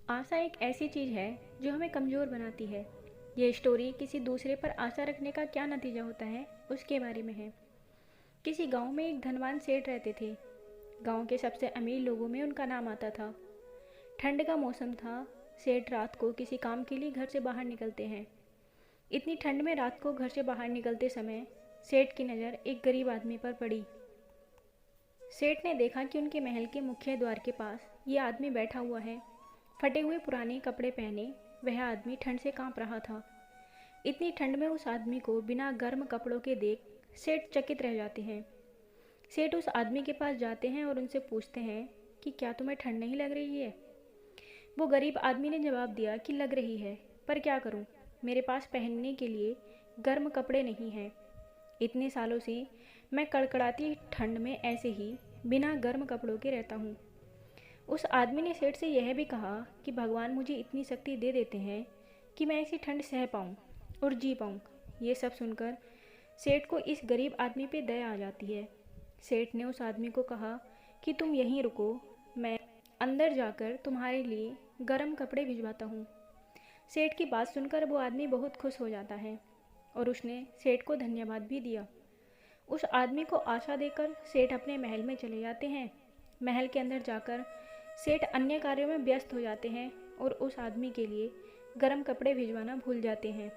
आशा एक ऐसी चीज़ है जो हमें कमज़ोर बनाती है। ये स्टोरी किसी दूसरे पर आशा रखने का क्या नतीजा होता है उसके बारे में है। किसी गांव में एक धनवान सेठ रहते थे। गांव के सबसे अमीर लोगों में उनका नाम आता था। ठंड का मौसम था। सेठ रात को किसी काम के लिए घर से बाहर निकलते हैं। इतनी ठंड में रात को घर से बाहर निकलते समय सेठ की नज़र एक गरीब आदमी पर पड़ी। सेठ ने देखा कि उनके महल के मुख्य द्वार के पास ये आदमी बैठा हुआ है। फटे हुए पुराने कपड़े पहने वह आदमी ठंड से कांप रहा था। इतनी ठंड में उस आदमी को बिना गर्म कपड़ों के देख सेठ चकित रह जाते हैं। सेठ उस आदमी के पास जाते हैं और उनसे पूछते हैं कि क्या तुम्हें ठंड नहीं लग रही है। वो गरीब आदमी ने जवाब दिया कि लग रही है, पर क्या करूं, मेरे पास पहनने के लिए गर्म कपड़े नहीं हैं। इतने सालों से मैं कड़कड़ाती ठंड में ऐसे ही बिना गर्म कपड़ों के रहता हूँ। उस आदमी ने सेठ से यह भी कहा कि भगवान मुझे इतनी शक्ति दे देते हैं कि मैं ऐसी ठंड सह पाऊँ और जी पाऊँ। ये सब सुनकर सेठ को इस गरीब आदमी पे दया आ जाती है। सेठ ने उस आदमी को कहा कि तुम यहीं रुको, मैं अंदर जाकर तुम्हारे लिए गर्म कपड़े भिजवाता हूँ। सेठ की बात सुनकर वो आदमी बहुत खुश हो जाता है और उसने सेठ को धन्यवाद भी दिया। उस आदमी को आशा देकर सेठ अपने महल में चले जाते हैं। महल के अंदर जाकर सेठ अन्य कार्यों में व्यस्त हो जाते हैं और उस आदमी के लिए गर्म कपड़े भिजवाना भूल जाते हैं।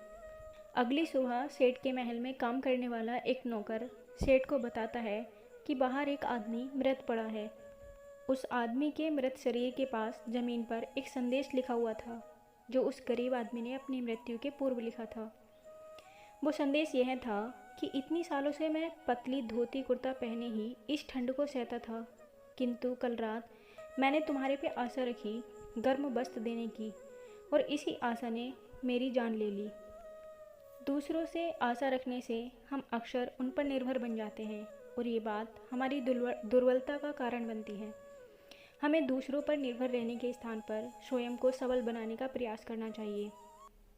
अगली सुबह सेठ के महल में काम करने वाला एक नौकर सेठ को बताता है कि बाहर एक आदमी मृत पड़ा है। उस आदमी के मृत शरीर के पास जमीन पर एक संदेश लिखा हुआ था जो उस गरीब आदमी ने अपनी मृत्यु के पूर्व लिखा था। वो संदेश यह था कि इतनी सालों से मैं पतली धोती कुर्ता पहने ही इस ठंड को सहता था, किंतु कल रात मैंने तुम्हारे पे आशा रखी गर्म वस्त्र देने की, और इसी आशा ने मेरी जान ले ली। दूसरों से आशा रखने से हम अक्सर उन पर निर्भर बन जाते हैं और ये बात हमारी दुर्बलता का कारण बनती है। हमें दूसरों पर निर्भर रहने के स्थान पर स्वयं को सबल बनाने का प्रयास करना चाहिए।